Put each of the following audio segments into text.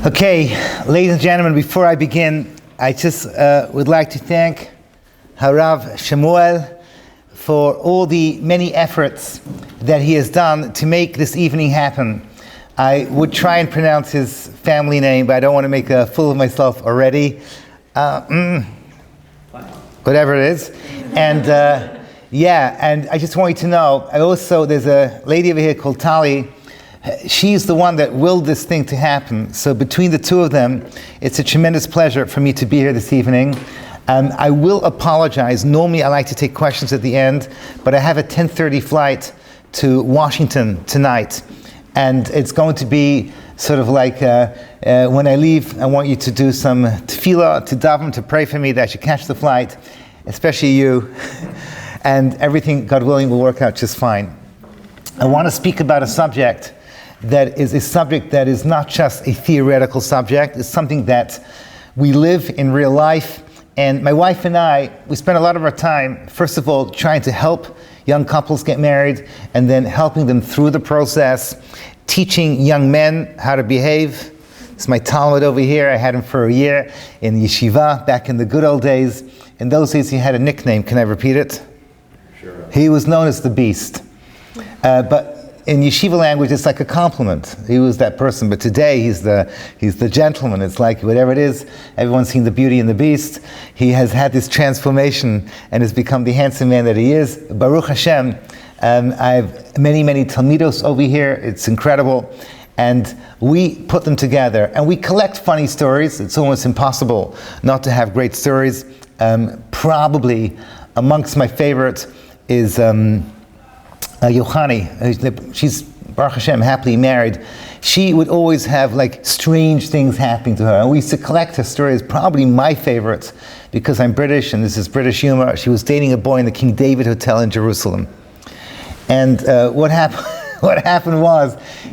Okay, ladies and gentlemen, before I begin, I just would like to thank Harav Shemuel for all the many efforts that he has done to make this evening happen. I would try and pronounce his family name, but I don't want to make a fool of myself already. Whatever it is. And and I just want you to know, there's a lady over here called Tali. She's the one that willed this thing to happen. So between the two of them, it's a tremendous pleasure for me to be here this evening. I will apologize. Normally I like to take questions at the end, but I have a 10:30 flight to Washington tonight. And it's going to be sort of like when I leave, I want you to do some tefillah, to daven, to pray for me that I should catch the flight, especially you. And everything, God willing, will work out just fine. I want to speak about a subject that is a subject that is not just a theoretical subject. It's something that we live in real life. And my wife and I, we spend a lot of our time, first of all, trying to help young couples get married, and then helping them through the process, teaching young men how to behave. It's my Talmud over here. I had him for a year in yeshiva back in the good old days. In those days, he had a nickname. Can I repeat it? Sure. He was known as the Beast. But in yeshiva language, it's like a compliment. He was that person, but today he's the gentleman. It's like whatever it is, everyone's seen the beauty in the Beast. He has had this transformation and has become the handsome man that he is. Baruch Hashem. I have many Talmidos over here. It's incredible. And we put them together and we collect funny stories. It's almost impossible not to have great stories. Probably amongst my favorites is Yochani. She's, Baruch Hashem, happily married. She would always have like strange things happening to her. And we used to collect her stories. Probably my favorite, because I'm British and this is British humor. She was dating a boy in the King David Hotel in Jerusalem. And what happened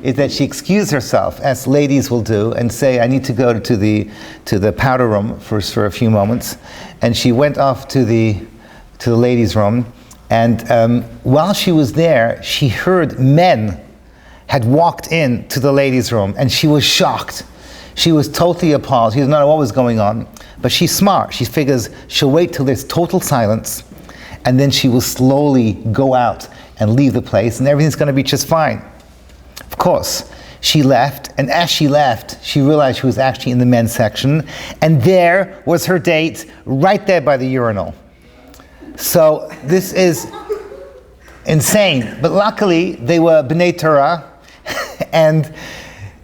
is that she excused herself, as ladies will do, and say, I need to go to the powder room for a few moments. And she went off to the ladies' room. And while she was there, she heard men had walked in to the ladies' room, and she was shocked. She was totally appalled. She didn't know what was going on. But she's smart. She figures she'll wait till there's total silence, and then she will slowly go out and leave the place, and everything's going to be just fine. Of course, she left, and as she left, she realized she was actually in the men's section, and there was her date right there by the urinal. So this is insane. But luckily, they were B'nai Torah, and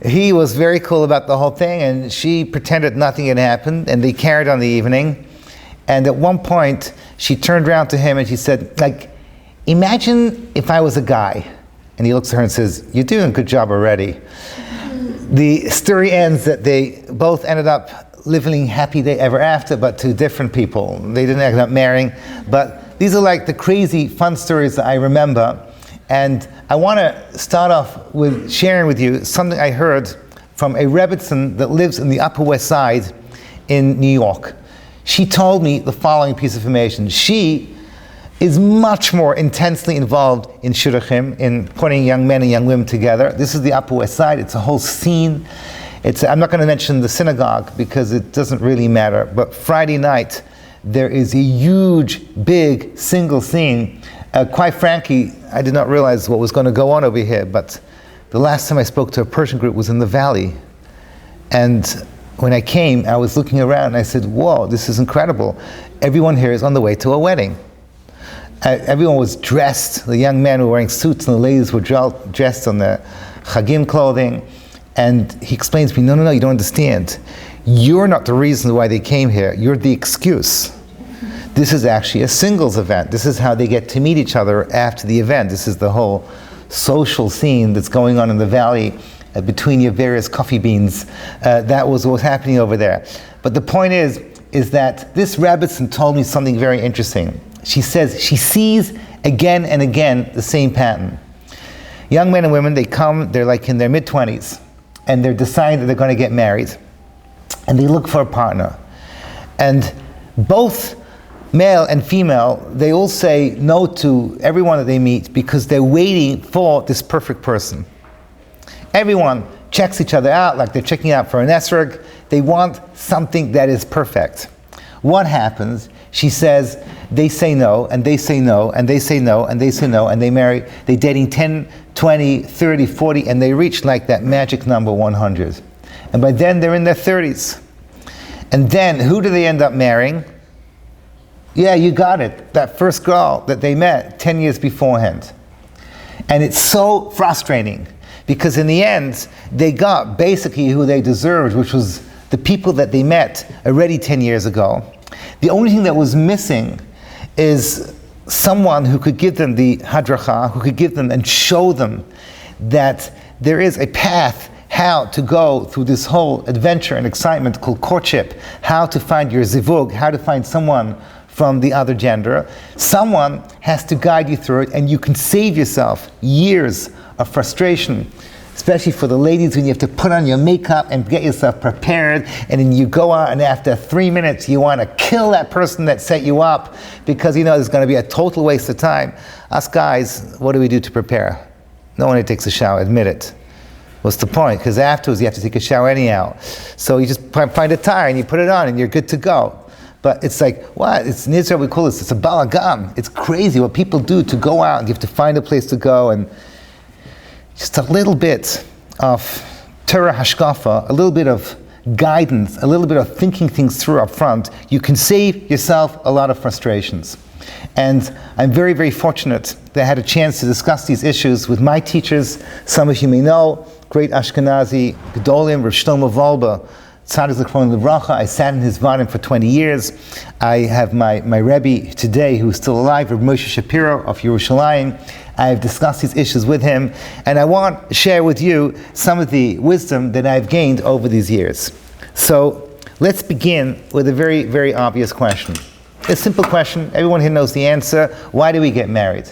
he was very cool about the whole thing, and she pretended nothing had happened, and they carried on the evening. And at one point, she turned around to him and she said, imagine if I was a guy. And he looks at her and says, you're doing a good job already. The story ends that they both ended up living happy day ever after, but to different people. They didn't end up marrying. But these are like the crazy fun stories that I remember. And I want to start off with sharing with you something I heard from a Rebbitzin that lives in the Upper West Side in New York. She told me the following piece of information. She is much more intensely involved in shidduchim, in putting young men and young women together. This is the Upper West Side. It's a whole scene. I'm not going to mention the synagogue because it doesn't really matter, but Friday night there is a huge, big, single scene. Quite frankly, I did not realize what was going to go on over here, but the last time I spoke to a Persian group was in the valley. And when I came, I was looking around and I said, whoa, this is incredible. Everyone here is on the way to a wedding. Everyone was dressed. The young men were wearing suits and the ladies were dressed on their chagim clothing. And he explains to me, no, you don't understand. You're not the reason why they came here. You're the excuse. This is actually a singles event. This is how they get to meet each other after the event. This is the whole social scene that's going on in the valley between your various coffee beans. That was what was happening over there. But the point is that this Rebbitzin told me something very interesting. She says she sees again and again the same pattern. Young men and women, they come, they're like in their mid-20s, and they're deciding that they're going to get married. And they look for a partner. And both male and female, they all say no to everyone that they meet because they're waiting for this perfect person. Everyone checks each other out like they're checking out for an esrog. They want something that is perfect. What happens? She says, they say no, and they say no, and they say no, and they say no, and they marry. They're dating 10, 20, 30, 40, and they reach like that magic number 100. And by then they're in their 30s. And then who do they end up marrying? Yeah, you got it. That first girl that they met 10 years beforehand. And it's so frustrating because in the end, they got basically who they deserved, which was the people that they met already 10 years ago. The only thing that was missing is someone who could give them the hadracha, who could give them and show them that there is a path how to go through this whole adventure and excitement called courtship, how to find your zivug, how to find someone from the other gender. Someone has to guide you through it, and you can save yourself years of frustration, especially for the ladies when you have to put on your makeup and get yourself prepared, and then you go out and after 3 minutes you want to kill that person that set you up because you know there's going to be a total waste of time. Us guys, what do we do to prepare? No one takes a shower, admit it. What's the point? Because afterwards you have to take a shower anyhow. So you just find a tire and you put it on and you're good to go. But it's like, what? It's in Israel we call this, it's a balagam. It's crazy what people do to go out and you have to find a place to go, and just a little bit of Torah hashkafa, a little bit of guidance, a little bit of thinking things through up front, you can save yourself a lot of frustrations. And I'm very, very fortunate that I had a chance to discuss these issues with my teachers. Some of you may know, great Ashkenazi Gedolim, Rav Shlomo Wolbe, Tzaddik Zichron Livracha. I sat in his vadim for 20 years. I have my Rabbi today, who's still alive, Rabbi Moshe Shapiro of Yerushalayim. I've discussed these issues with him, and I want to share with you some of the wisdom that I've gained over these years. So let's begin with a very, very obvious question. A simple question, everyone here knows the answer. Why do we get married?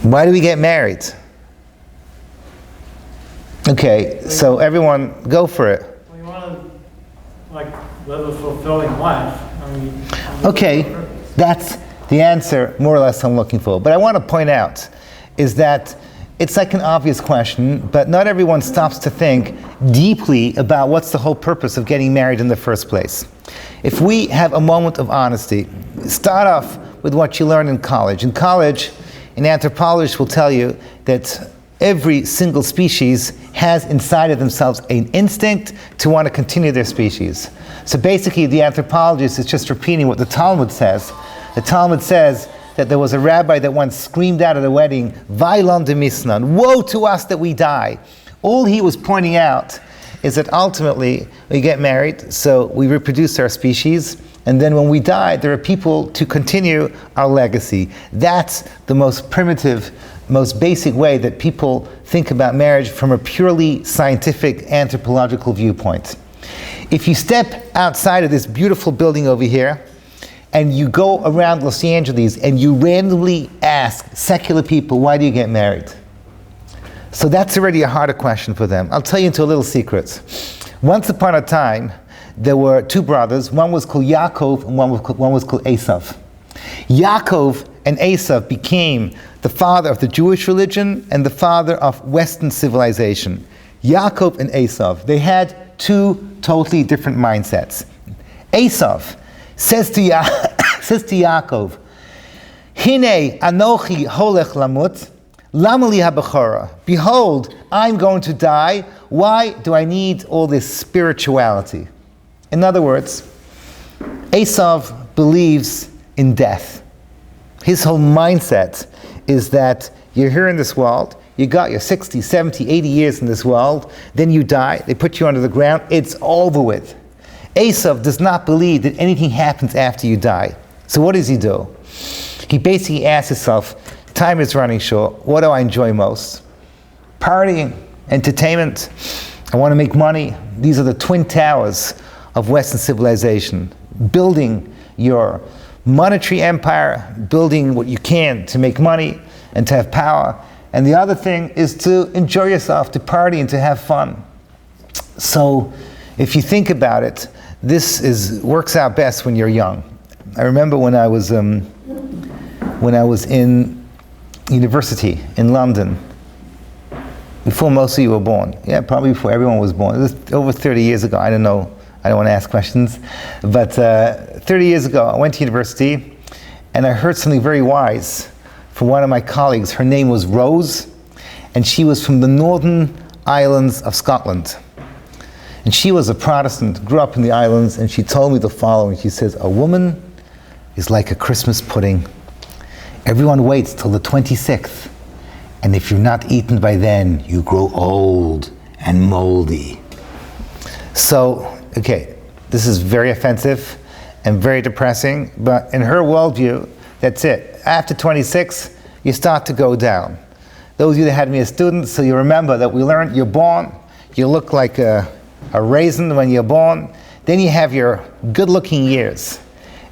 Why do we get married? Okay, so everyone, go for it. We want to, live a fulfilling life. Okay, that's the answer, more or less, I'm looking for. But I want to point out is that it's like an obvious question, but not everyone stops to think deeply about what's the whole purpose of getting married in the first place. If we have a moment of honesty, start off with what you learn in college. In college, an anthropologist will tell you that every single species has inside of themselves an instinct to want to continue their species. So basically, the anthropologist is just repeating what the Talmud says. The Talmud says that there was a rabbi that once screamed out at a wedding, Vailon de Misnan, woe to us that we die. All he was pointing out is that ultimately we get married, so we reproduce our species, and then when we die, there are people to continue our legacy. That's the most primitive, most basic way that people think about marriage from a purely scientific, anthropological viewpoint. If you step outside of this beautiful building over here, and you go around Los Angeles and you randomly ask secular people, why do you get married? So that's already a harder question for them. I'll tell you into a little secret. Once upon a time, there were two brothers. One was called Yaakov and one was called Esav. Yaakov and Esav became the father of the Jewish religion and the father of Western civilization. Yaakov and Esav, they had two totally different mindsets. Esav says to Yaakov, Hine anochi holech lamut, lama li habechora. Behold, I'm going to die. Why do I need all this spirituality? In other words, Esav believes in death. His whole mindset is that you're here in this world, you got your 60, 70, 80 years in this world, then you die, they put you under the ground, it's over with. Esav does not believe that anything happens after you die. So what does he do? He basically asks himself, time is running short, what do I enjoy most? Partying, entertainment, I want to make money. These are the twin towers of Western civilization. Building your monetary empire, building what you can to make money and to have power. And the other thing is to enjoy yourself, to party and to have fun. So if you think about it, this works out best when you're young. I remember when I was in university in London, before most of you were born. Yeah, probably before everyone was born. It was over 30 years ago. I don't know. I don't want to ask questions. But 30 years ago, I went to university, and I heard something very wise from one of my colleagues. Her name was Rose, and she was from the northern islands of Scotland. And she was a Protestant, grew up in the islands, and she told me the following. She says, a woman is like a Christmas pudding. Everyone waits till the 26th, and if you're not eaten by then, you grow old and moldy. So, okay, this is very offensive and very depressing, but in her worldview, that's it. After 26, you start to go down. Those of you that had me as students, so you remember that we learned you're born, you look like a raisin when you're born, then you have your good-looking years.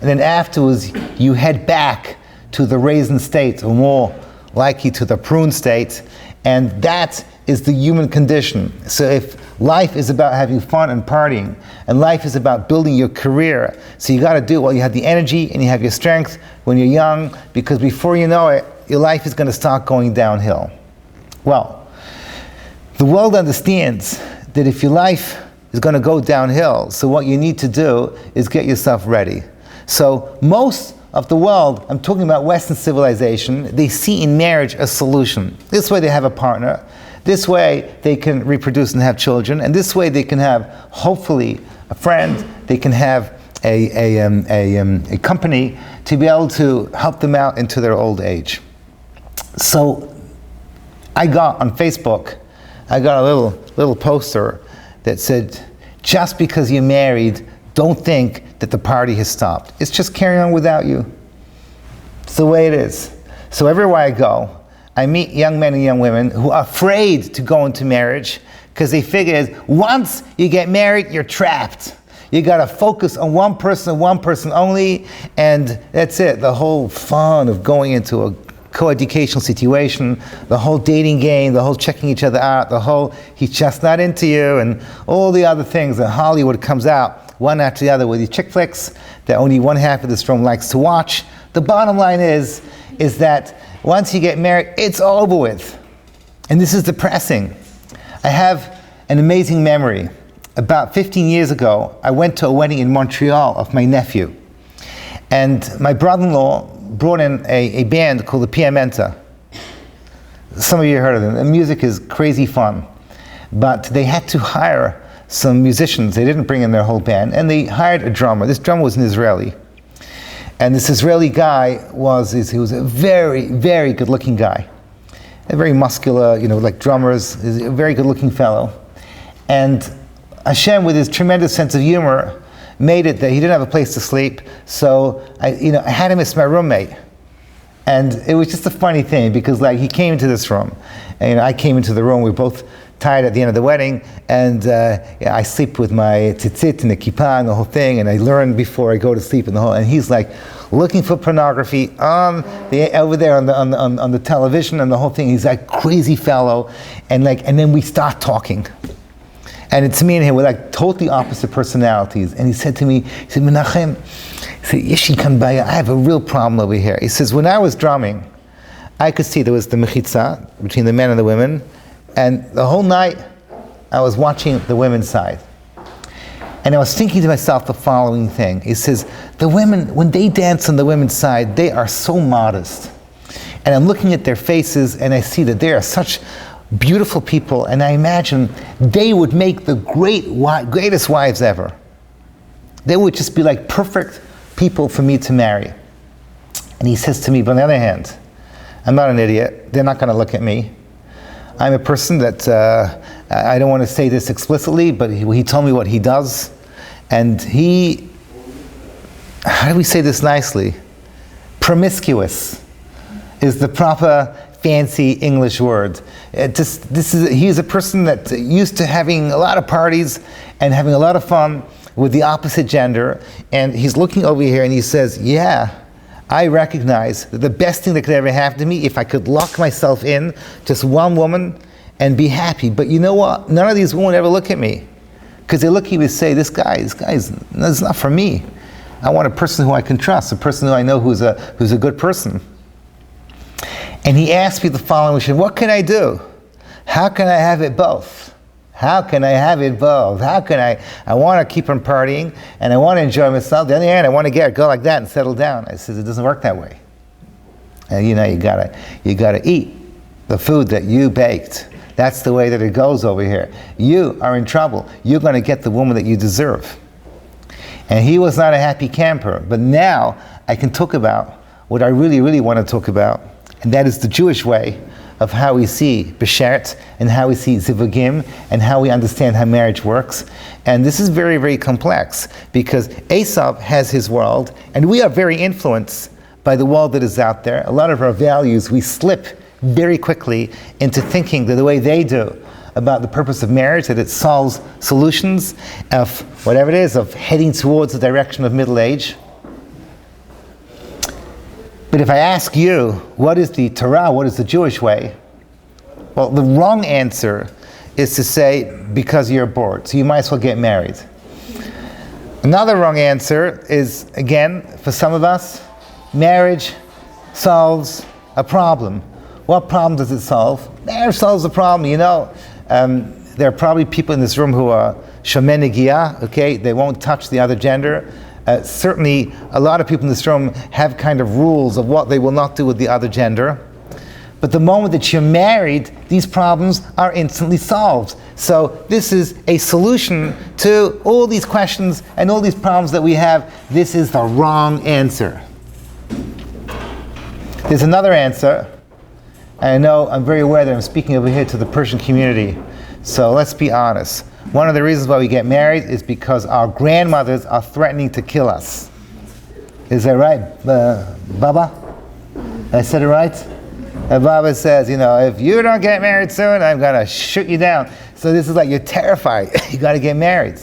And then afterwards, you head back to the raisin state, or more likely to the prune state, and that is the human condition. So if life is about having fun and partying, and life is about building your career, so you got to do it while you have the energy and you have your strength when you're young, because before you know it, your life is going to start going downhill. Well, the world understands that if your life is going to go downhill, so what you need to do is get yourself ready. So most of the world, I'm talking about Western civilization, they see in marriage a solution. This way they have a partner, this way they can reproduce and have children, and this way they can have, hopefully, a friend, they can have a company to be able to help them out into their old age. So I got on Facebook, I got a little poster that said, just because you're married, don't think that the party has stopped. It's just carrying on without you. It's the way it is. So everywhere I go, I meet young men and young women who are afraid to go into marriage because they figure once you get married, you're trapped. You got to focus on one person only, and that's it. The whole fun of going into a co-educational situation, the whole dating game, the whole checking each other out, the whole he's just not into you, and all the other things that Hollywood comes out one after the other with these chick flicks that only one half of this room likes to watch. The bottom line is that once you get married, it's over with. And this is depressing. I have an amazing memory. About 15 years ago, I went to a wedding in Montreal of my nephew. And my brother-in-law brought in a band called the Piamenta. Some of you heard of them. The music is crazy fun. But they had to hire some musicians. They didn't bring in their whole band. And they hired a drummer. This drummer was an Israeli. And this Israeli guy he was a very, very good-looking guy. A very muscular, like drummers. He's a very good-looking fellow. And Hashem, with his tremendous sense of humor, made it that he didn't have a place to sleep, so I had him as my roommate. And it was just a funny thing, because he came into this room, and I came into the room, we were both tired at the end of the wedding, and I sleep with my tzitzit and the kippah and the whole thing, and I learn before I go to sleep and he's looking for pornography over there on the television and the whole thing. He's like crazy fellow, and then we start talking. And it's me and him, we're totally opposite personalities. And he said to me, Menachem, I have a real problem over here. He says, when I was drumming, I could see there was the mechitza between the men and the women, and the whole night I was watching the women's side. And I was thinking to myself the following thing. He says, the women, when they dance on the women's side, they are so modest. And I'm looking at their faces, and I see that they are such beautiful people, and I imagine they would make the greatest wives ever. They would just be perfect people for me to marry. And he says to me, but on the other hand, I'm not an idiot. They're not going to look at me. I'm a person that, I don't want to say this explicitly, but he told me what he does. And how do we say this nicely? Promiscuous is the proper fancy English word. He's a person that used to having a lot of parties and having a lot of fun with the opposite gender, and he's looking over here and he says, yeah, I recognize that the best thing that could ever happen to me if I could lock myself in just one woman and be happy. But you know what? None of these women ever look at me, because they look at me and say, this guy's not for me. I want a person who I can trust, a person who I know who's a good person. And he asked me the following question: what can I do? How can I have it both? How can I have it both? How can I want to keep on partying and I want to enjoy myself. The other hand, I want to go like that and settle down. I said, it doesn't work that way. And you gotta eat the food that you baked. That's the way that it goes over here. You are in trouble. You're going to get the woman that you deserve. And he was not a happy camper. But now I can talk about what I really, really want to talk about. And that is the Jewish way of how we see Beshert and how we see Zivugim and how we understand how marriage works. And this is very, very complex because Esav has his world and we are very influenced by the world that is out there. A lot of our values, we slip very quickly into thinking that the way they do about the purpose of marriage, that it solves solutions of whatever it is, of heading towards the direction of middle age. But if I ask you, what is the Torah, what is the Jewish way? Well, the wrong answer is to say, because you're bored, so you might as well get married. Another wrong answer is, again, for some of us, marriage solves a problem. What problem does it solve? Marriage solves a problem, there are probably people in this room who are shomen negiah, okay? They won't touch the other gender. Certainly, a lot of people in this room have kind of rules of what they will not do with the other gender. But the moment that you're married, these problems are instantly solved. So this is a solution to all these questions and all these problems that we have. This is the wrong answer. There's another answer. I know I'm very aware that I'm speaking over here to the Persian community. So let's be honest. One of the reasons why we get married is because our grandmothers are threatening to kill us. Is that right, Baba? I said it right? Baba says, if you don't get married soon, I'm going to shoot you down. So this is like, you're terrified. You got to get married.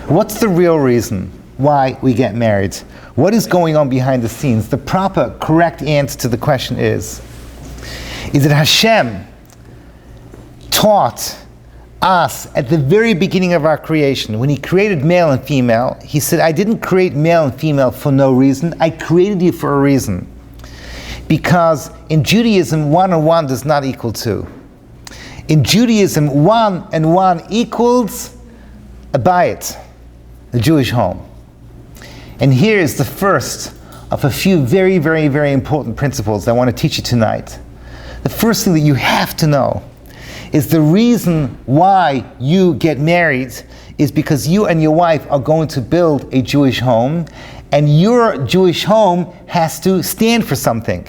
What's the real reason why we get married? What is going on behind the scenes? The proper, correct answer to the question is that Hashem taught us at the very beginning of our creation, when he created male and female, he said, I didn't create male and female for no reason. I created you for a reason. Because in Judaism, 1 and 1 does not equal 2. In Judaism, 1 and 1 equals a bayit, a Jewish home. And here is the first of a few very, very, very important principles that I want to teach you tonight. The first thing that you have to know is the reason why you get married is because you and your wife are going to build a Jewish home, and your Jewish home has to stand for something.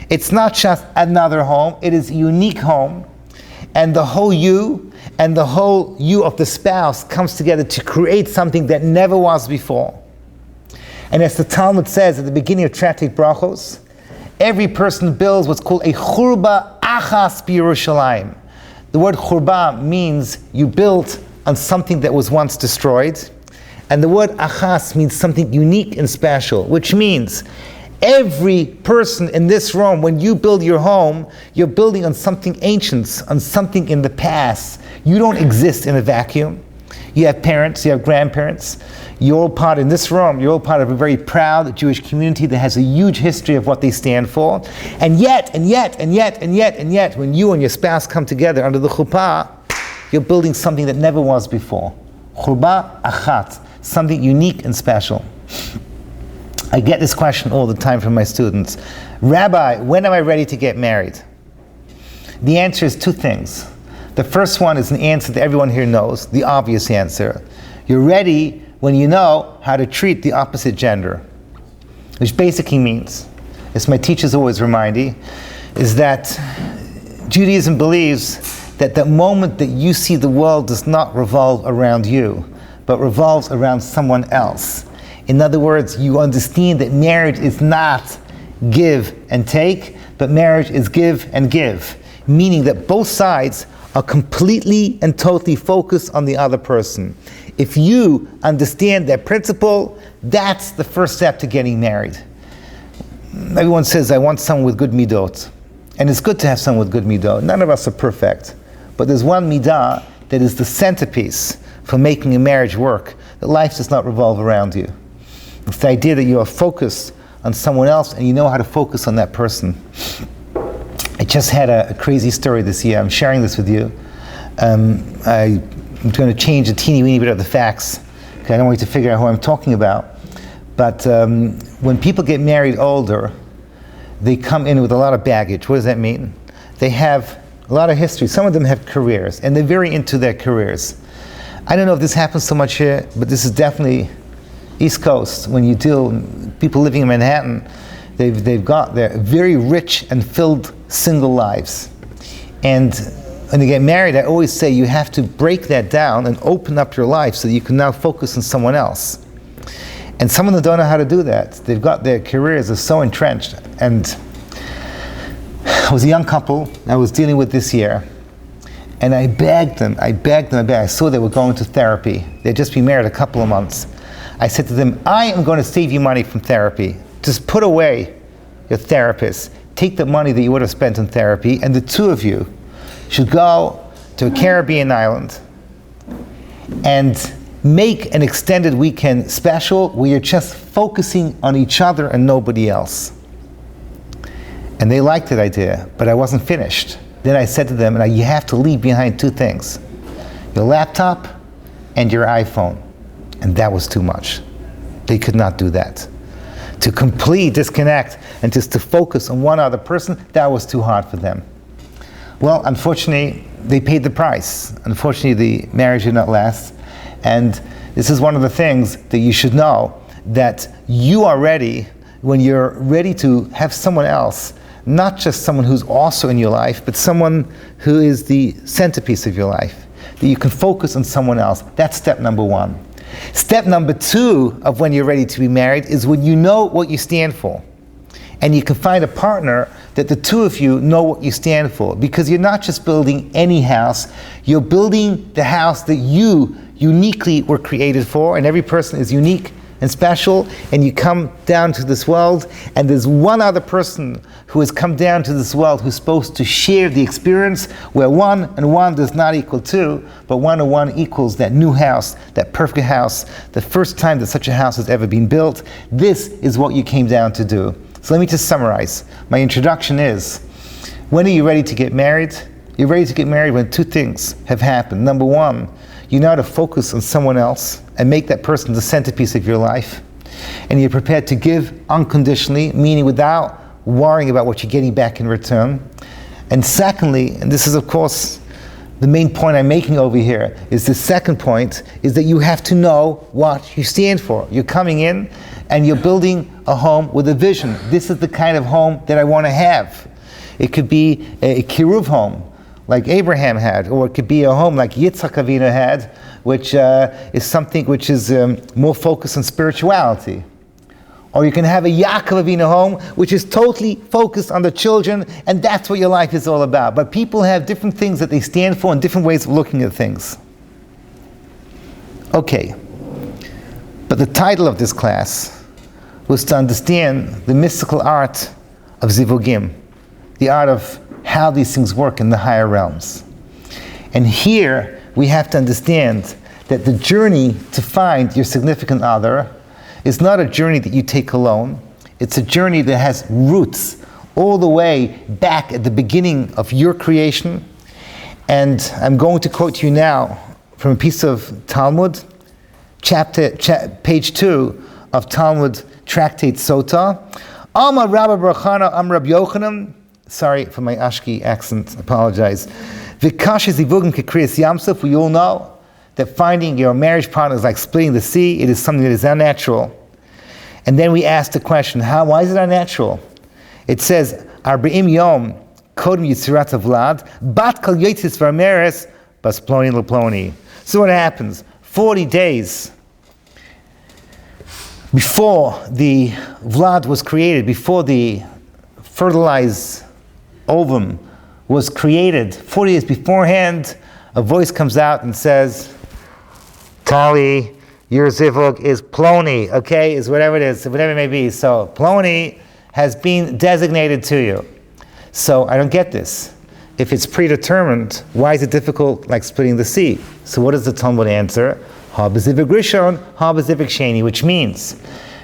It's not just another home, it is a unique home, and the whole you and the whole you of the spouse comes together to create something that never was before. And as the Talmud says at the beginning of Tractate Brachos, every person builds what's called a churba achas b'Yerushalayim. The word churba means you built on something that was once destroyed. And the word achas means something unique and special, which means every person in this room, when you build your home, you're building on something ancient, on something in the past. You don't exist in a vacuum. You have parents, you have grandparents. You're all part in this room, you're all part of a very proud Jewish community that has a huge history of what they stand for. And yet, when you and your spouse come together under the chuppah, you're building something that never was before. Churba achat, something unique and special. I get this question all the time from my students. Rabbi, when am I ready to get married? The answer is 2 things. The first one is an answer that everyone here knows, the obvious answer. You're ready when you know how to treat the opposite gender. Which basically means, as my teachers always remind me, is that Judaism believes that the moment that you see the world does not revolve around you, but revolves around someone else. In other words, you understand that marriage is not give and take, but marriage is give and give. Meaning that both sides are completely and totally focused on the other person. If you understand that principle, that's the first step to getting married. Everyone says, I want someone with good midot. And it's good to have someone with good midot. None of us are perfect. But there's one midah that is the centerpiece for making a marriage work, that life does not revolve around you. It's the idea that you are focused on someone else and you know how to focus on that person. I just had a crazy story this year. I'm sharing this with you. I'm going to change a teeny weeny bit of the facts because I don't want you to figure out who I'm talking about. But when people get married older, they come in with a lot of baggage. What does that mean? They have a lot of history. Some of them have careers, and they're very into their careers. I don't know if this happens so much here, but this is definitely East Coast. When you deal people living in Manhattan, they've got their very rich and filled single lives. And when they get married, I always say you have to break that down and open up your life so that you can now focus on someone else. And some of them don't know how to do that. They've got their careers are so entrenched. And I was a young couple I was dealing with this year, and I begged them. I saw they were going to therapy. They'd just been married a couple of months. I said to them, I am going to save you money from therapy. Just put away your therapist. Take the money that you would have spent on therapy, and the two of you should go to a Caribbean island and make an extended weekend special where you're just focusing on each other and nobody else. And they liked that idea, but I wasn't finished. Then I said to them, now you have to leave behind two things: your laptop and your iPhone. And that was too much. They could not do that. To completely disconnect and just to focus on one other person, that was too hard for them. Well, unfortunately, they paid the price. Unfortunately, the marriage did not last. And this is one of the things that you should know, that you are ready when you're ready to have someone else, not just someone who's also in your life, but someone who is the centerpiece of your life, that you can focus on someone else. That's step number one. Step number two of when you're ready to be married is when you know what you stand for. And you can find a partner that the two of you know what you stand for. Because you're not just building any house, you're building the house that you uniquely were created for, and every person is unique and special, and you come down to this world, and there's one other person who has come down to this world who's supposed to share the experience, where 1 and 1 does not equal 2, but 1 and 1 equals that new house, that perfect house, the first time that such a house has ever been built. This is what you came down to do. So let me just summarize. My introduction is, when are you ready to get married? You're ready to get married when two things have happened. Number one, you know how to focus on someone else and make that person the centerpiece of your life. And you're prepared to give unconditionally, meaning without worrying about what you're getting back in return. And secondly, and this is of course the main point I'm making over here, is the second point, is that you have to know what you stand for. You're coming in and you're building a home with a vision. This is the kind of home that I want to have. It could be a kiruv home, like Abraham had, or it could be a home like Yitzhak Avinu had, which is something which is more focused on spirituality. Or you can have a Yaakov Avinu home, which is totally focused on the children, and that's what your life is all about. But people have different things that they stand for and different ways of looking at things. Okay, but the title of this class was to understand the mystical art of Zivugim, the art of how these things work in the higher realms. And here we have to understand that the journey to find your significant other is not a journey that you take alone. It's a journey that has roots all the way back at the beginning of your creation. And I'm going to quote you now from a piece of Talmud, page 2 of Talmud Tractate Sota. Amar Rabbi Barachana Am Rabbi Yochanan. Sorry for my Ashki accent, apologize. Vikash Zivugim Kekriyas Yamsuf. We all know that finding your marriage partner is like splitting the sea. It is something that is unnatural. And then we ask the question, why is it unnatural? It says, Arba'im Yom Kodem Yitzirat Vlad Bat Kal Yotzis Varmeres Bas Ploni Leploni. So what happens? 40 days before the Vlad was created, before the fertilized ovum was created, 40 days beforehand, a voice comes out and says, Tali, your zivug is Ploni, okay, is whatever it is, whatever it may be. So Ploni has been designated to you. So I don't get this. If it's predetermined, why is it difficult like splitting the sea? So what does the Talmud answer? Ha b'zivug rishon, ha b'zivug sheni, which means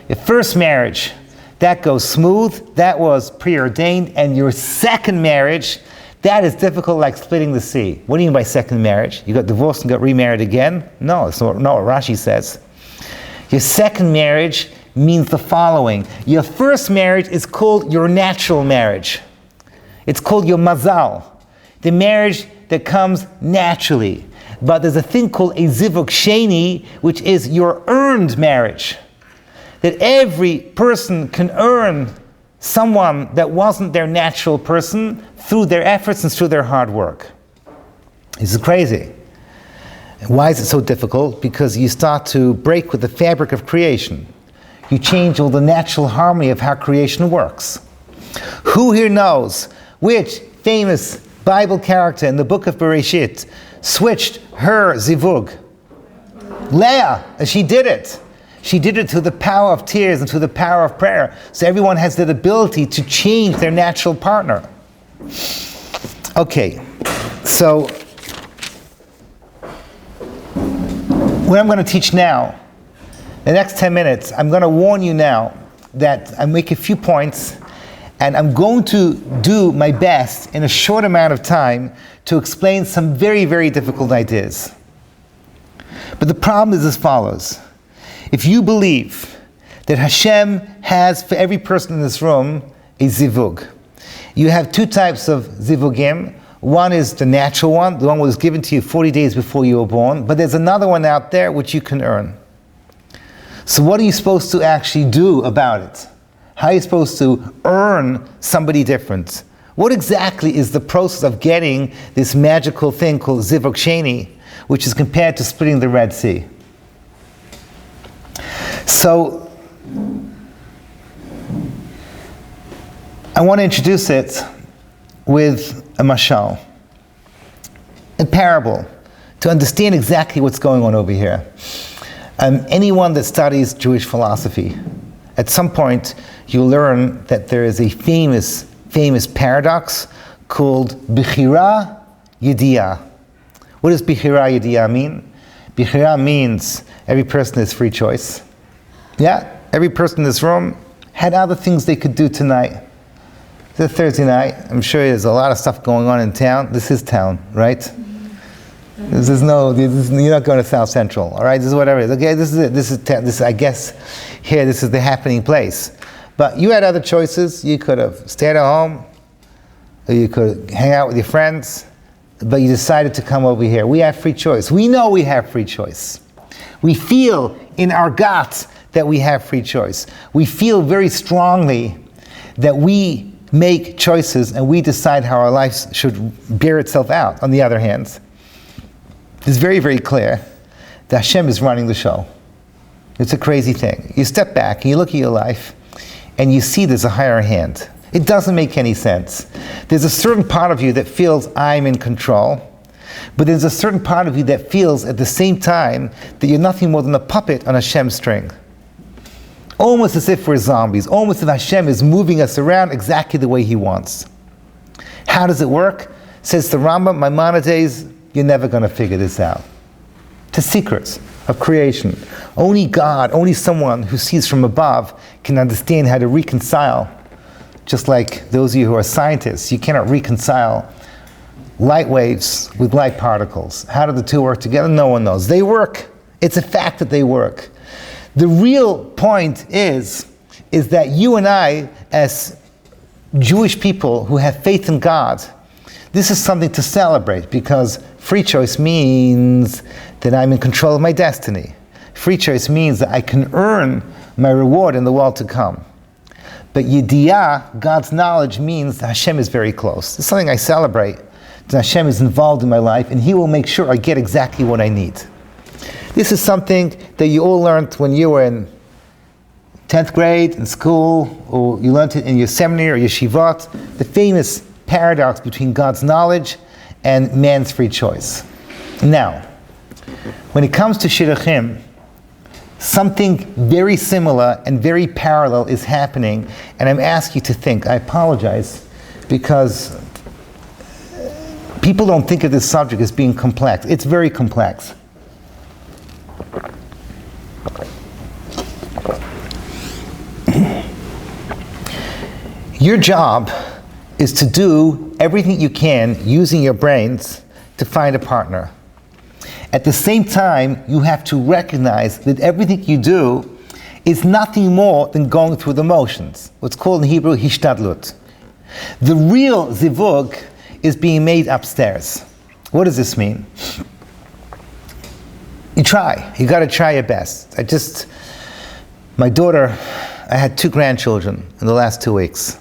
your first marriage that goes smooth, that was preordained, and your second marriage, that is difficult like splitting the sea. What do you mean by second marriage? You got divorced and got remarried again? No, that's not what Rashi says. Your second marriage means the following. Your first marriage is called your natural marriage. It's called your mazal, the marriage that comes naturally. But there's a thing called a zivug sheni, which is your earned marriage. That every person can earn someone that wasn't their natural person through their efforts and through their hard work. This is crazy. Why is it so difficult? Because you start to break with the fabric of creation. You change all the natural harmony of how creation works. Who here knows which famous Bible character in the book of Bereshit switched her zivug? Leah, and she did it. She did it through the power of tears and through the power of prayer. So everyone has that ability to change their natural partner. Okay, so what I'm going to teach now, the next 10 minutes, I'm going to warn you now that I make a few points, and I'm going to do my best in a short amount of time to explain some very, very difficult ideas. But the problem is as follows. If you believe that Hashem has for every person in this room a zivug, you have two types of zivugim. One is the natural one, the one that was given to you 40 days before you were born, but there's another one out there which you can earn. So what are you supposed to actually do about it? How are you supposed to earn somebody different? What exactly is the process of getting this magical thing called zivug sheni, which is compared to splitting the Red Sea? So, I want to introduce it with a mashal, a parable, to understand exactly what's going on over here. Anyone that studies Jewish philosophy, at some point you'll learn that there is a famous paradox called Bechira Yediyah. What does Bechira Yediyah mean? Bechira means every person has free choice. Yeah, every person in this room had other things they could do tonight. It's a Thursday night. I'm sure there's a lot of stuff going on in town. This is town, right? You're not going to South Central, all right? This is whatever it is. Okay, this is I guess here this is the happening place. But you had other choices. You could have stayed at home, or you could hang out with your friends, but you decided to come over here. We have free choice. We know we have free choice. We feel in our guts that we have free choice. We feel very strongly that we make choices and we decide how our lives should bear itself out. On the other hand, it's very, very clear that Hashem is running the show. It's a crazy thing. You step back and you look at your life and you see there's a higher hand. It doesn't make any sense. There's a certain part of you that feels I'm in control, but there's a certain part of you that feels at the same time that you're nothing more than a puppet on Hashem's string. Almost as if we're zombies, almost as if Hashem is moving us around exactly the way He wants. How does it work? Says the Rambam, Maimonides, you're never going to figure this out. The secrets of creation. Only God, only someone who sees from above can understand how to reconcile. Just like those of you who are scientists, you cannot reconcile light waves with light particles. How do the two work together? No one knows. They work. It's a fact that they work. The real point is that you and I, as Jewish people who have faith in God, this is something to celebrate, because free choice means that I'm in control of my destiny. Free choice means that I can earn my reward in the world to come. But Yediyah, God's knowledge, means that Hashem is very close. It's something I celebrate, that Hashem is involved in my life, and He will make sure I get exactly what I need. This is something that you all learned when you were in 10th grade in school, or you learned it in your seminary or yeshivot, the famous paradox between God's knowledge and man's free choice. Now, when it comes to shidduchim, something very similar and very parallel is happening, and I'm asking you to think. I apologize, because people don't think of this subject as being complex. It's very complex. Your job is to do everything you can using your brains to find a partner. At the same time, you have to recognize that everything you do is nothing more than going through the motions. What's called in Hebrew, hishtadlut. The real zivug is being made upstairs. What does this mean? You try. You got to try your best. My daughter, I had 2 grandchildren in the last 2 weeks.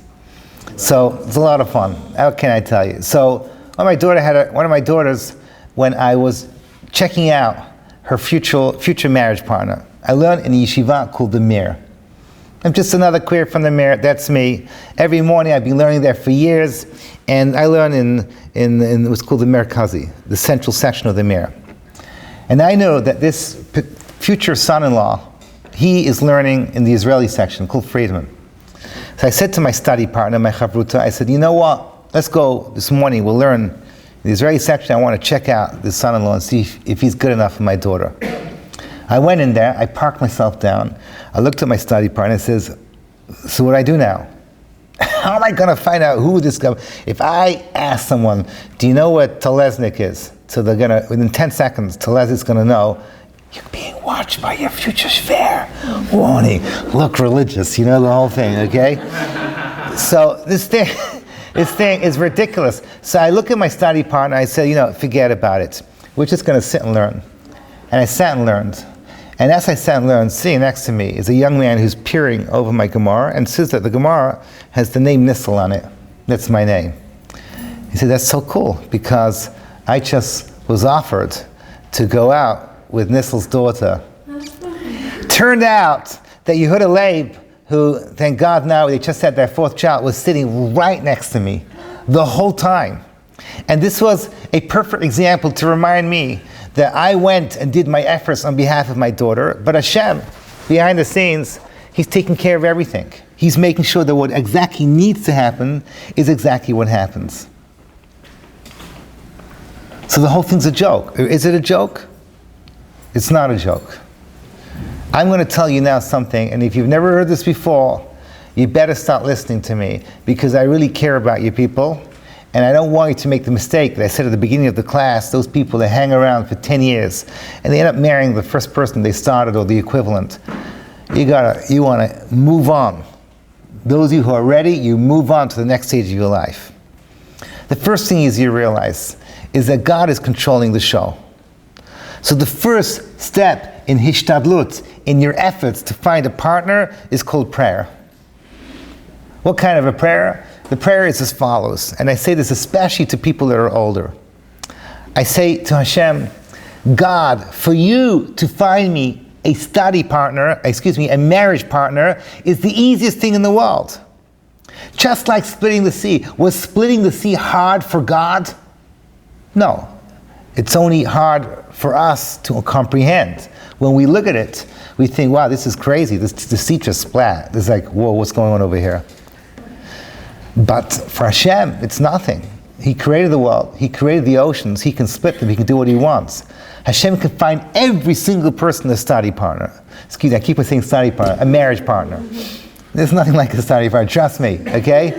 So it's a lot of fun. How can I tell you? So one of my daughters, when I was checking out her future marriage partner, I learned in a yeshiva called the Mir. I'm just another queer from the Mir. That's me. Every morning I've been learning there for years, and I learn in what's called the Merkazi, the central section of the Mir. And I know that this future son-in-law, he is learning in the Israeli section called Friedman. So I said to my study partner, my chavruta, I said, you know what? Let's go this morning. We'll learn in the Israeli section. I want to check out this son-in-law and see if he's good enough for my daughter. I went in there. I parked myself down. I looked at my study partner and says, so what do I do now? How am I going to find out who this guy? If I ask someone, do you know what Telesnik is? So they're going to, within 10 seconds, Telesnik's going to know, you're being watched by your future shver. Warning, look religious, you know the whole thing, okay? So this thing is ridiculous. So I look at my study partner, I say, forget about it. We're just going to sit and learn. And I sat and learned. And as I sat and learned, sitting next to me is a young man who's peering over my Gemara and says that the Gemara has the name Nissle on it. That's my name. He said, that's so cool, because I just was offered to go out with Nissle's daughter. Turned out that Yehuda Leib, who, thank God now, they just had their 4th child, was sitting right next to me the whole time. And this was a perfect example to remind me that I went and did my efforts on behalf of my daughter, but Hashem, behind the scenes, He's taking care of everything. He's making sure that what exactly needs to happen is exactly what happens. So the whole thing's a joke. Is it a joke? It's not a joke. I'm going to tell you now something, and if you've never heard this before, you better start listening to me, because I really care about you people, and I don't want you to make the mistake that I said at the beginning of the class, those people that hang around for 10 years, and they end up marrying the first person they started or the equivalent. You want to move on. Those of you who are ready, you move on to the next stage of your life. The first thing is you realize is that God is controlling the show. So the first step in hishtadlut, in your efforts to find a partner, is called prayer. What kind of a prayer? The prayer is as follows, and I say this especially to people that are older. I say to Hashem, God, for you to find me a marriage partner is the easiest thing in the world. Just like splitting the sea. Was splitting the sea hard for God? No. It's only hard for us to comprehend. When we look at it, we think, wow, this is crazy. The sea just splat. It's like, whoa, what's going on over here? But for Hashem, it's nothing. He created the world. He created the oceans. He can split them. He can do what He wants. Hashem can find every single person a study partner. Excuse me, I keep on saying study partner, a marriage partner. There's nothing like a study partner, trust me, okay?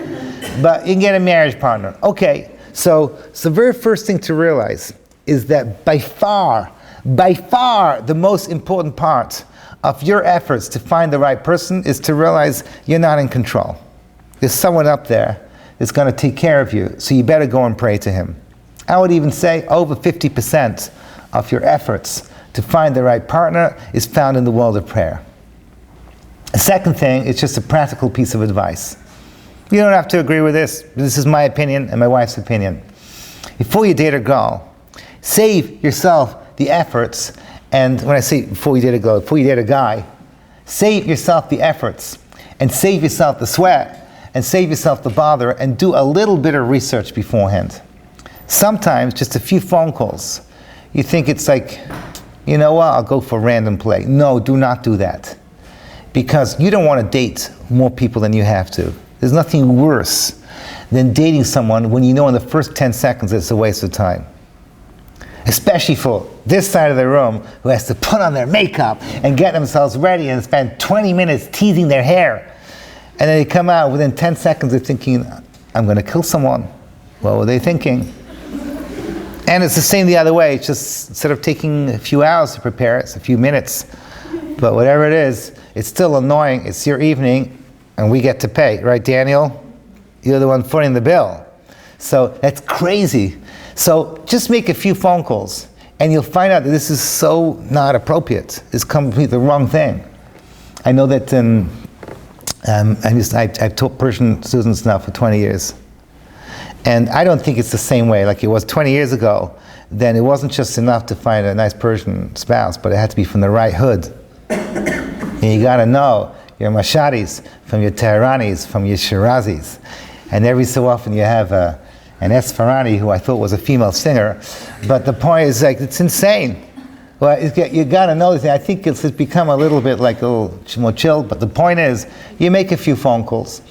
But you can get a marriage partner. Okay, so the very first thing to realize is that by far, the most important part of your efforts to find the right person is to realize you're not in control. There's someone up there that's going to take care of you, so you better go and pray to Him. I would even say over 50% of your efforts to find the right partner is found in the world of prayer. The second thing is just a practical piece of advice. You don't have to agree with this. This is my opinion and my wife's opinion. Before you date a girl, save yourself the efforts, and when I say before you date a girl, before you date a guy, save yourself the efforts, and save yourself the sweat, and save yourself the bother, and do a little bit of research beforehand. Sometimes just a few phone calls. You think it's like, you know what, I'll go for random play. No, do not do that. Because you don't want to date more people than you have to. There's nothing worse than dating someone when you know in the first 10 seconds it's a waste of time. Especially for this side of the room who has to put on their makeup and get themselves ready and spend 20 minutes teasing their hair. And then they come out, within 10 seconds they're thinking, I'm going to kill someone. What were they thinking? And it's the same the other way. It's just, instead of taking a few hours to prepare, it's a few minutes. But whatever it is, it's still annoying. It's your evening, and we get to pay. Right, Daniel? You're the one footing the bill. So that's crazy. So just make a few phone calls, and you'll find out that this is so not appropriate. It's completely the wrong thing. I know that I've taught Persian students now for 20 years. And I don't think it's the same way like it was 20 years ago. Then it wasn't just enough to find a nice Persian spouse, but it had to be from the right hood. And you gotta know your Mashadis, from your Tehranis, from your Shirazis. And every so often you have an Esfarani who I thought was a female singer. But the point is, like, it's insane. Well, you gotta know this. I think it's become a little bit like a little more chilled, but the point is, you make a few phone calls,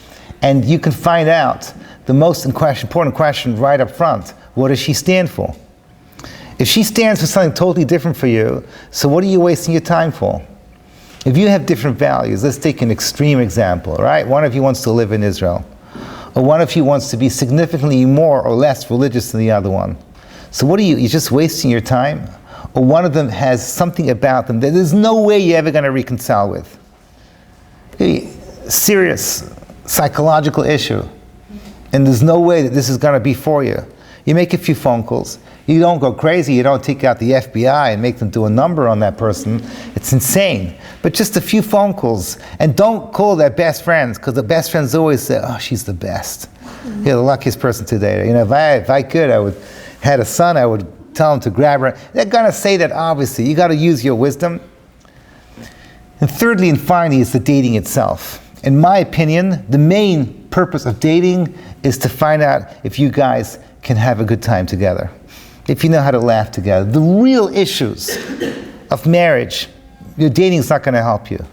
and you can find out the most important question right up front. What does she stand for? If she stands for something totally different for you, so what are you wasting your time for? If you have different values, let's take an extreme example, right? One of you wants to live in Israel, or one of you wants to be significantly more or less religious than the other one. So what are you're just wasting your time? Or one of them has something about them that there's no way you're ever going to reconcile with. Serious psychological issue. And there's no way that this is going to be for you. You make a few phone calls. You don't go crazy. You don't take out the FBI and make them do a number on that person. It's insane. But just a few phone calls. And don't call their best friends, because the best friends always say, oh, she's the best. You're the luckiest person today. You know, if I could, had a son, I would tell him to grab her. They're going to say that, obviously. You got to use your wisdom. And thirdly and finally is the dating itself. In my opinion, the main purpose of dating is to find out if you guys can have a good time together. If you know how to laugh together. The real issues of marriage, your dating is not going to help you.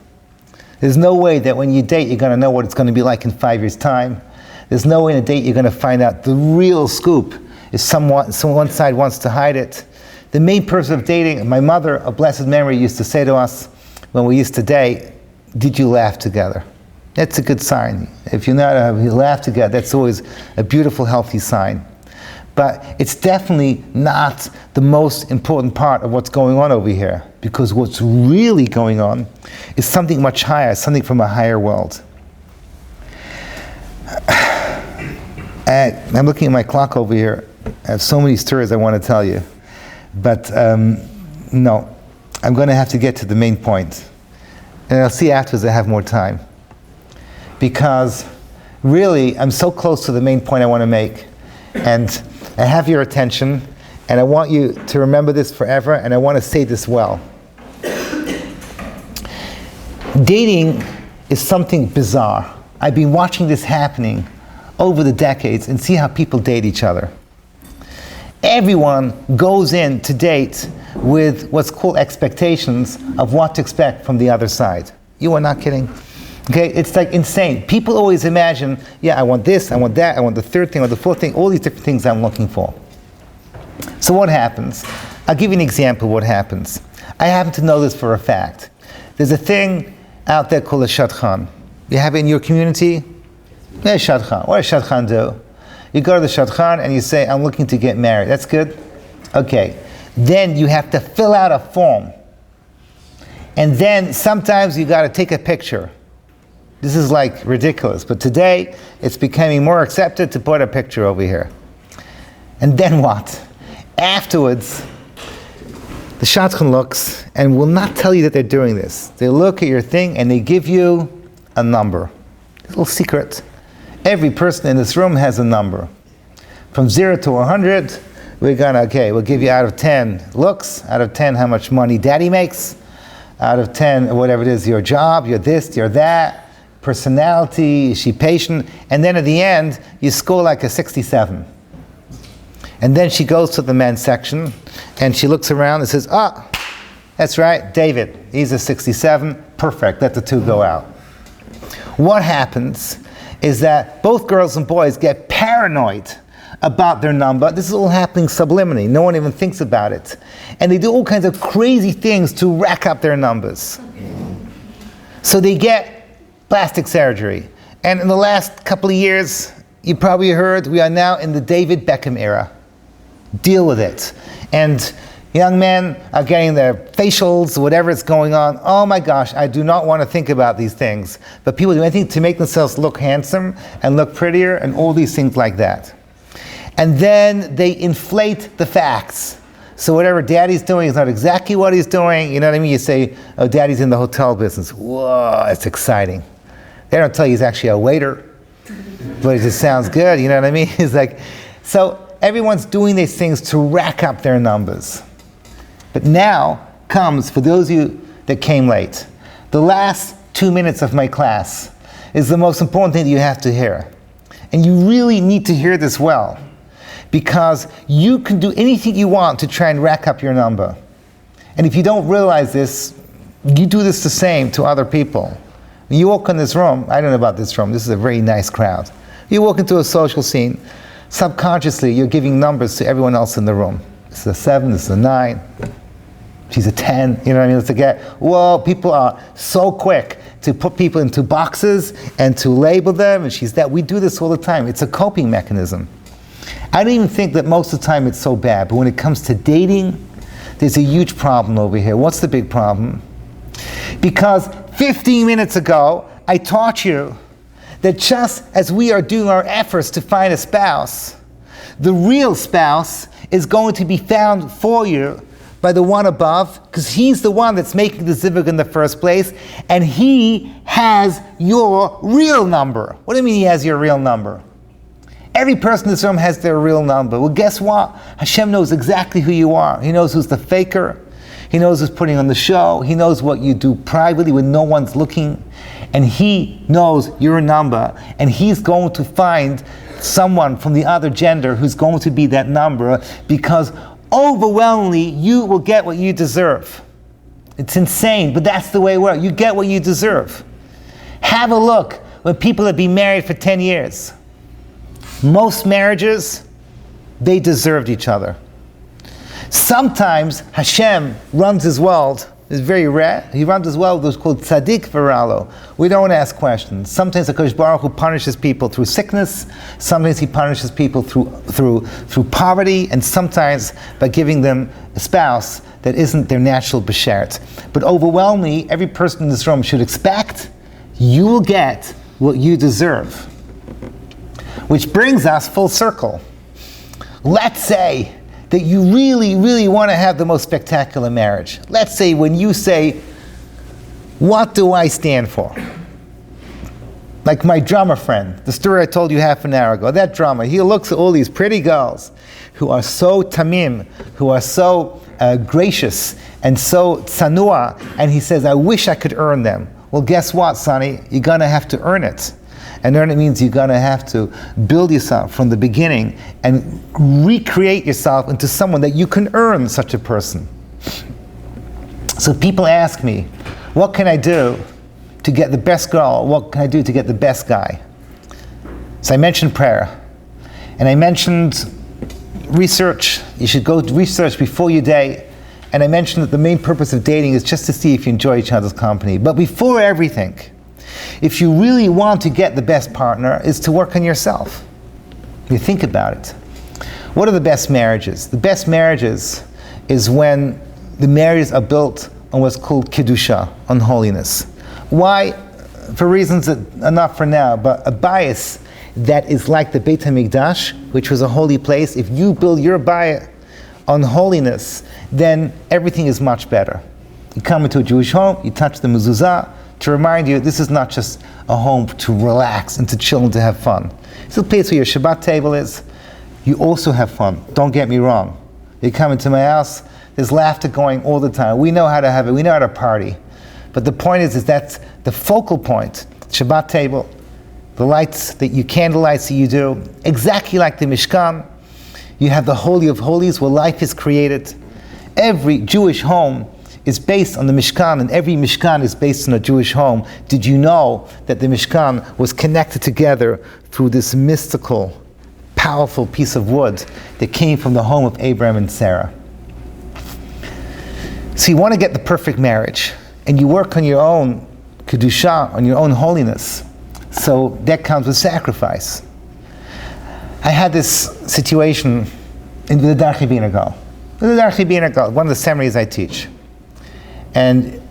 There's no way that when you date, you're going to know what it's going to be like in 5 years' time. There's no way in a date you're going to find out the real scoop. If one side wants to hide it. The main purpose of dating, my mother, of blessed memory, used to say to us when we used to date, did you laugh together? That's a good sign. If you laugh together, that's always a beautiful, healthy sign. But it's definitely not the most important part of what's going on over here, because what's really going on is something much higher, something from a higher world. I'm looking at my clock over here. I have so many stories I want to tell you. But no, I'm going to have to get to the main point. And I'll see afterwards I have more time. Because really, I'm so close to the main point I want to make. And I have your attention, and I want you to remember this forever, and I want to say this well. Dating is something bizarre. I've been watching this happening over the decades and see how people date each other. Everyone goes in to date with what's called expectations of what to expect from the other side. You are not kidding. Okay, it's like insane. People always imagine, yeah, I want this, I want that, I want the third thing, I want the fourth thing, all these different things I'm looking for. So what happens? I'll give you an example of what happens. I happen to know this for a fact. There's a thing out there called a shadchan. You have it in your community? Yeah, shadchan. What does shadchan do? You go to the shadchan and you say, I'm looking to get married. That's good? Okay. Then you have to fill out a form. And then sometimes you got to take a picture. This is like ridiculous, but today it's becoming more accepted to put a picture over here. And then what? Afterwards, the shadchan looks and will not tell you that they're doing this. They look at your thing and they give you a number. A little secret. Every person in this room has a number. From 0 to 100, we'll give you out of 10 looks, out of 10 how much money daddy makes, out of 10 whatever it is, your job, your this, your that, personality, is she patient, and then at the end, you score like a 67. And then she goes to the men's section, and she looks around and says, that's right, David, he's a 67, perfect, let the two go out. What happens is that both girls and boys get paranoid about their number. This is all happening subliminally. No one even thinks about it. And they do all kinds of crazy things to rack up their numbers. So they get plastic surgery, And in the last couple of years, you probably heard, we are now in the David Beckham era. Deal with it. And young men are getting their facials, whatever is going on. Oh my gosh, I do not want to think about these things. But people do anything to make themselves look handsome and look prettier and all these things like that. And then they inflate the facts. So whatever daddy's doing is not exactly what he's doing. You know what I mean? You say, oh, daddy's in the hotel business. Whoa, it's exciting. They don't tell you he's actually a waiter. But it just sounds good, you know what I mean? It's like, so everyone's doing these things to rack up their numbers. But now comes, for those of you that came late, the last 2 minutes of my class is the most important thing that you have to hear. And you really need to hear this well, because you can do anything you want to try and rack up your number. And if you don't realize this, you do this the same to other people. When you walk in this room, I don't know about this room, this is a very nice crowd. You walk into a social scene, subconsciously you're giving numbers to everyone else in the room. This is a 7, this is a 9, she's a 10, you know what I mean? It's like, whoa, people are so quick to put people into boxes and to label them, and she's that. We do this all the time. It's a coping mechanism. I don't even think that most of the time it's so bad, but when it comes to dating, there's a huge problem over here. What's the big problem? Because 15 minutes ago, I taught you that just as we are doing our efforts to find a spouse, the real spouse is going to be found for you by the one above, because he's the one that's making the Zivugim in the first place, and he has your real number. What do you mean he has your real number? Every person in this room has their real number. Well, guess what? Hashem knows exactly who you are. He knows who's the faker. He knows who's putting on the show. He knows what you do privately when no one's looking. And he knows your number. And he's going to find someone from the other gender who's going to be that number, because overwhelmingly you will get what you deserve. It's insane, but that's the way it works. You get what you deserve. Have a look when people have been married for 10 years. Most marriages, they deserved each other. Sometimes Hashem runs his world, it's very rare, he runs his world with what's called tzaddik v'ralo. We don't ask questions. Sometimes HaKadosh Baruch Hu punishes people through sickness, sometimes he punishes people through poverty, and sometimes by giving them a spouse that isn't their natural beshert. But overwhelmingly, every person in this room should expect you will get what you deserve. Which brings us full circle. Let's say that you really, really want to have the most spectacular marriage. Let's say when you say, what do I stand for? Like my drummer friend, the story I told you half an hour ago, that drummer, he looks at all these pretty girls who are so tamim, who are so gracious and so tsanua, and he says, I wish I could earn them. Well, guess what, Sonny? You're going to have to earn it. And earn it means you're going to have to build yourself from the beginning and recreate yourself into someone that you can earn such a person. So people ask me, what can I do to get the best girl? What can I do to get the best guy? So I mentioned prayer. And I mentioned research. You should go research before you date. And I mentioned that the main purpose of dating is just to see if you enjoy each other's company. But before everything, if you really want to get the best partner, is to work on yourself. You think about it. What are the best marriages? The best marriages is when the marriages are built on what's called kedusha, on holiness. Why? For reasons that are not for now, but a bias that is like the Beit HaMikdash, which was a holy place. If you build your bias on holiness, then everything is much better. You come into a Jewish home, you touch the mezuzah, to remind you, this is not just a home to relax and to chill and to have fun. It's a place where your Shabbat table is. You also have fun. Don't get me wrong. You come into my house, there's laughter going all the time. We know how to have it. We know how to party. But the point is that's the focal point. Shabbat table, the lights, candle lights that you do, exactly like the Mishkan. You have the Holy of Holies where life is created. Every Jewish home is based on the Mishkan, and every Mishkan is based on a Jewish home. Did you know that the Mishkan was connected together through this mystical, powerful piece of wood that came from the home of Abraham and Sarah? So you want to get the perfect marriage, and you work on your own kedusha, on your own holiness. So that comes with sacrifice. I had this situation in the Darchi Binagal. One of the seminaries I teach. And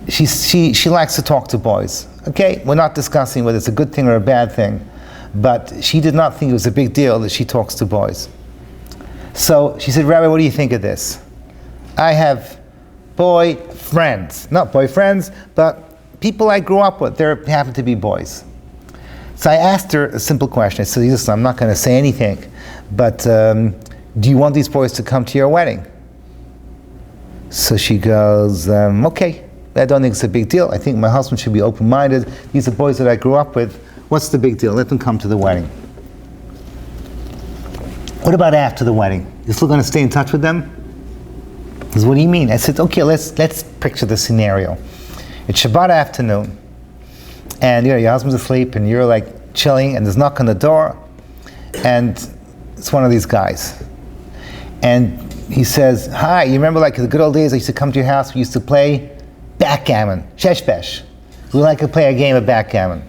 she likes to talk to boys. Okay, we're not discussing whether it's a good thing or a bad thing, but she did not think it was a big deal that she talks to boys. So she said, Rabbi, what do you think of this? I have boy friends, not boyfriends, but people I grew up with, they happen to be boys. So I asked her a simple question. I said, listen, I'm not going to say anything, but do you want these boys to come to your wedding? So she goes, okay, I don't think it's a big deal. I think my husband should be open-minded. These are boys that I grew up with. What's the big deal? Let them come to the wedding. What about after the wedding? You're still going to stay in touch with them? He says, what do you mean? I said, okay, let's picture the scenario. It's Shabbat afternoon, and your husband's asleep, and you're like chilling, and there's a knock on the door, and it's one of these guys. And he says, hi, you remember like the good old days I used to come to your house, we used to play backgammon, sheshbesh. We like to play a game of backgammon.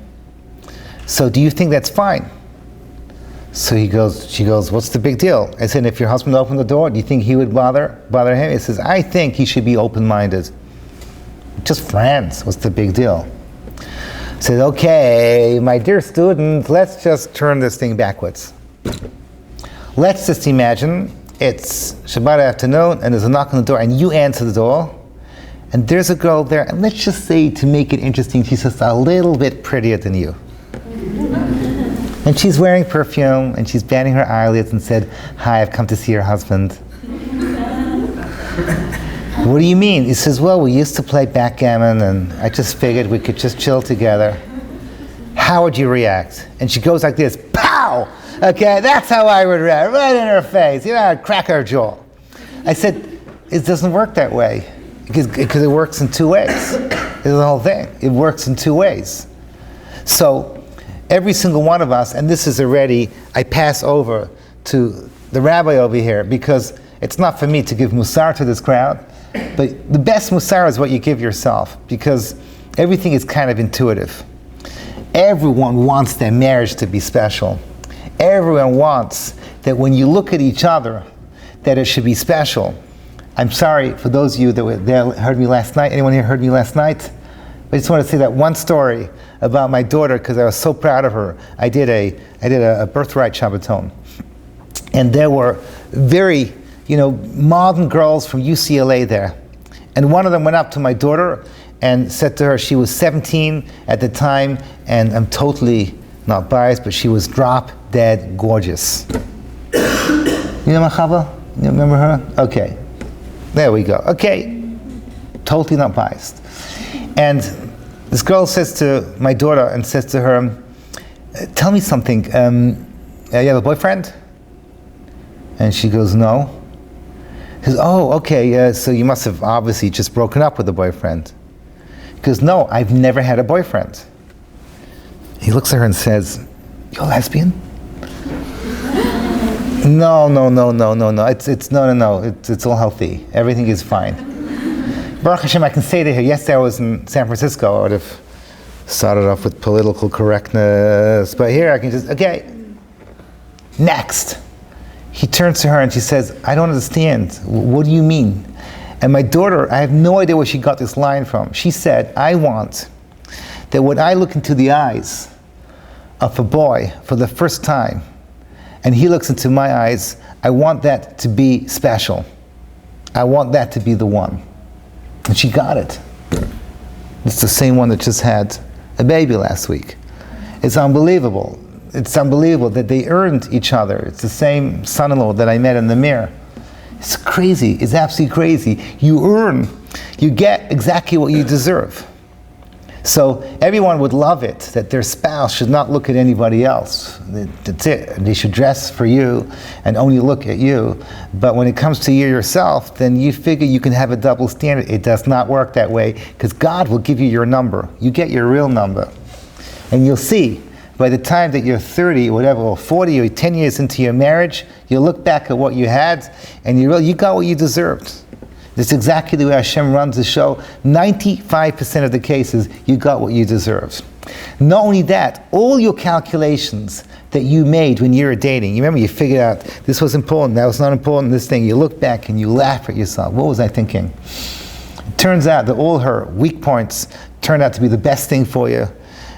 So do you think that's fine? So she goes, what's the big deal? I said, if your husband opened the door, do you think he would bother him? He says, I think he should be open-minded. Just friends, what's the big deal? I said, okay, my dear student, let's just turn this thing backwards. Let's just imagine it's Shabbat afternoon and there's a knock on the door and you answer the door and there's a girl there, and let's just say, to make it interesting, she's just a little bit prettier than you. And she's wearing perfume, and she's batting her eyelids and said, hi, I've come to see your husband. What do you mean? He says, well, we used to play backgammon, and I just figured we could just chill together. How would you react? And she goes like this, pow! Okay, that's how I would react, right in her face. I'd crack her jaw. I said, it doesn't work that way, because it works in two ways. It's the whole thing. It works in two ways. So, every single one of us, and this is already, I pass over to the rabbi over here, because it's not for me to give musar to this crowd, but the best musar is what you give yourself, because everything is kind of intuitive. Everyone wants their marriage to be special. Everyone wants that when you look at each other, that it should be special. I'm sorry for those of you that heard me last night. Anyone here heard me last night? I just want to say that one story about my daughter, because I was so proud of her. I did a birthright Shabbaton, and there were very, modern girls from UCLA there, and one of them went up to my daughter and said to her, she was 17 at the time, and I'm totally not biased, but she was drop dead gorgeous. You know Machava? You remember her? Okay, there we go. Okay, totally not biased. And this girl says to my daughter and says to her, tell me something, you have a boyfriend? And she goes, no. He says, oh, okay, so you must have obviously just broken up with a boyfriend. He goes, no, I've never had a boyfriend. He looks at her and says, you're lesbian? No, it's all healthy. Everything is fine. Baruch Hashem, I can say to her, yesterday I was in San Francisco, I would have started off with political correctness, but here I can just, okay, next. He turns to her and she says, I don't understand, what do you mean? And my daughter, I have no idea where she got this line from. She said, I want that when I look into the eyes of a boy for the first time, and he looks into my eyes, I want that to be special. I want that to be the one. And she got it. It's the same one that just had a baby last week. It's unbelievable. It's unbelievable that they earned each other. It's the same son-in-law that I met in the mirror. It's crazy. It's absolutely crazy. You get exactly what you deserve. So everyone would love it that their spouse should not look at anybody else. That's it. They should dress for you and only look at you. But when it comes to you yourself, then you figure you can have a double standard. It does not work that way, because God will give you your number. You get your real number. And you'll see, by the time that you're 30 or whatever, or 40 or 10 years into your marriage, you'll look back at what you had and you got what you deserved. That's exactly the way Hashem runs the show. 95% of the cases, you got what you deserved. Not only that, all your calculations that you made when you were dating, you remember you figured out this was important, that was not important, this thing, you look back and you laugh at yourself. What was I thinking? It turns out that all her weak points turned out to be the best thing for you,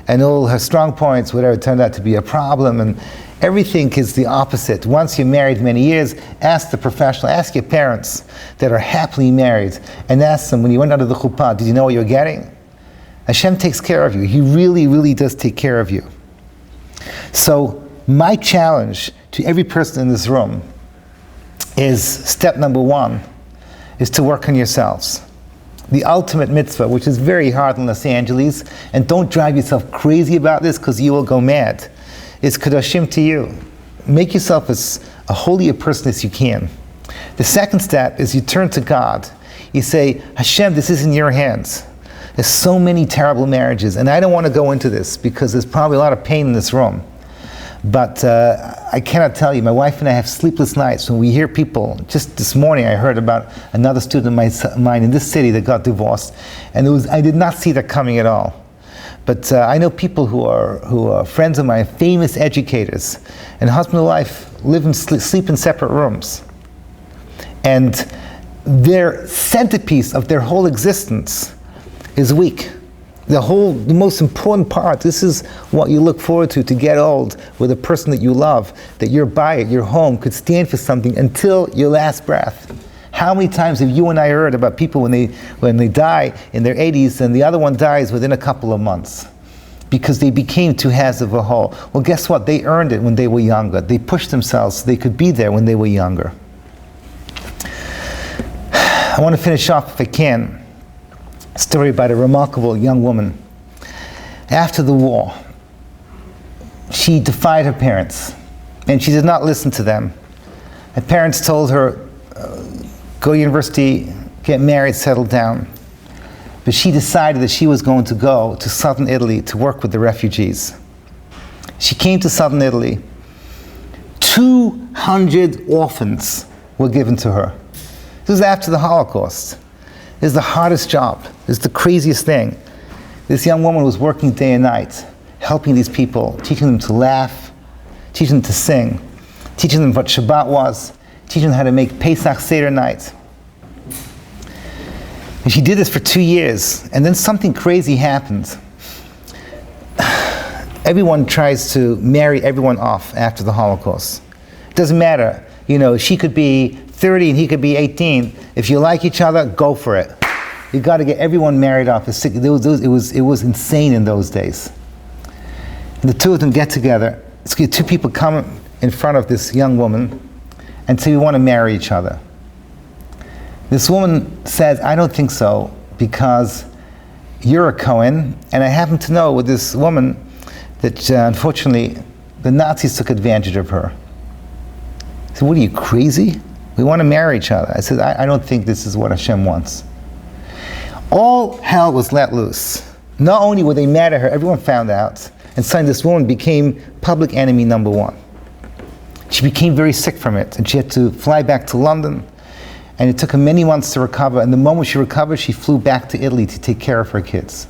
and all her strong points, whatever, turned out to be a problem, and everything is the opposite. Once you're married many years, ask the professional, ask your parents that are happily married, and ask them, when you went under the chuppah, did you know what you were getting? Hashem takes care of you. He really, really does take care of you. So my challenge to every person in this room is, step number one, is to work on yourselves. The ultimate mitzvah, which is very hard in Los Angeles, and don't drive yourself crazy about this because you will go mad, is kadoshim to you. Make yourself as a holy a person as you can. The second step is you turn to God. You say, Hashem, this is in your hands. There's so many terrible marriages, and I don't want to go into this because there's probably a lot of pain in this room. But I cannot tell you, my wife and I have sleepless nights when we hear people. Just this morning I heard about another student of mine in this city that got divorced, and I did not see that coming at all. But I know people who are friends of mine, famous educators, and husband and wife live and sleep in separate rooms. And their centerpiece of their whole existence is weak. The most important part, this is what you look forward to get old with a person that you love, that you're by it, your home, could stand for something until your last breath. How many times have you and I heard about people when they die in their 80s and the other one dies within a couple of months? Because they became two halves of a whole. Well, guess what? They earned it when they were younger. They pushed themselves so they could be there when they were younger. I want to finish off, if I can, a story about a remarkable young woman. After the war, she defied her parents, and she did not listen to them. Her parents told her, go to university, get married, settle down. But she decided that she was going to go to southern Italy to work with the refugees. She came to southern Italy. 200 orphans were given to her. This was after the Holocaust. This is the hardest job. This is the craziest thing. This young woman was working day and night, helping these people, teaching them to laugh, teaching them to sing, teaching them what Shabbat was, teaching them how to make Pesach Seder night. And she did this for 2 years, and then something crazy happened. Everyone tries to marry everyone off after the Holocaust. It doesn't matter. You know, she could be 30 and he could be 18. If you like each other, go for it. You got to get everyone married off. It was insane in those days. And the two of them get together. Two people come in front of this young woman and say, we want to marry each other. This woman says, I don't think so, because you're a Cohen, and I happen to know with this woman that unfortunately the Nazis took advantage of her. I said, what are you, crazy? We want to marry each other. I said, I don't think this is what Hashem wants. All hell was let loose. Not only were they mad at her, everyone found out, and suddenly this woman became public enemy number one. She became very sick from it, and she had to fly back to London, and it took her many months to recover, and the moment she recovered, she flew back to Italy to take care of her kids.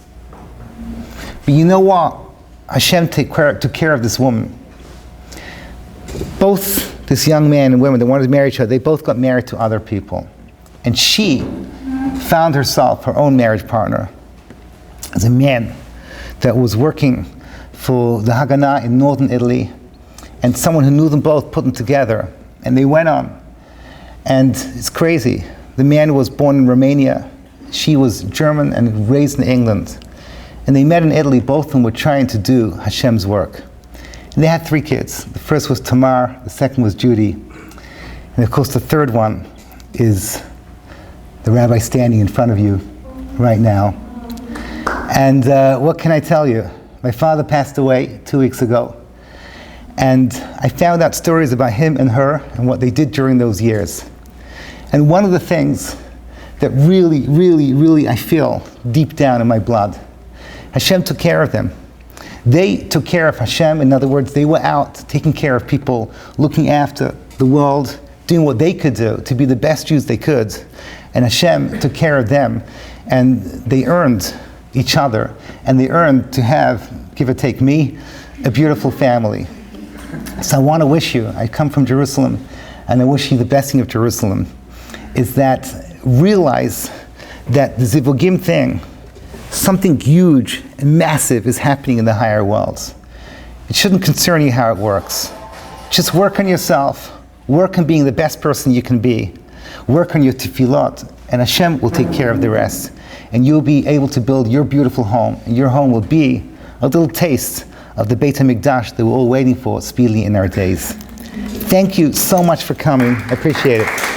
But you know what? Hashem took care of this woman. Both this young man and women that wanted to marry each other, they both got married to other people. And she found herself her own marriage partner as a man that was working for the Haganah in northern Italy, and someone who knew them both put them together, and they went on. And it's crazy. The man was born in Romania. She was German and raised in England. And they met in Italy. Both of them were trying to do Hashem's work. And they had 3 kids. The first was Tamar, the second was Judy. And of course the third one is the rabbi standing in front of you right now. And what can I tell you? My father passed away 2 weeks ago. And I found out stories about him and her and what they did during those years. And one of the things that really, really, really I feel deep down in my blood, Hashem took care of them. They took care of Hashem. In other words, they were out taking care of people, looking after the world, doing what they could do to be the best Jews they could. And Hashem took care of them. And they earned each other, and they earn to have, give or take me, a beautiful family. So I want to wish you, I come from Jerusalem, and I wish you the blessing of Jerusalem, is that realize that the Zivugim thing, something huge and massive is happening in the higher worlds. It shouldn't concern you how it works. Just work on yourself, work on being the best person you can be, work on your tefillot, and Hashem will take care of the rest. And you'll be able to build your beautiful home, and your home will be a little taste of the Beit HaMikdash that we're all waiting for speedily in our days. Thank you so much for coming. I appreciate it.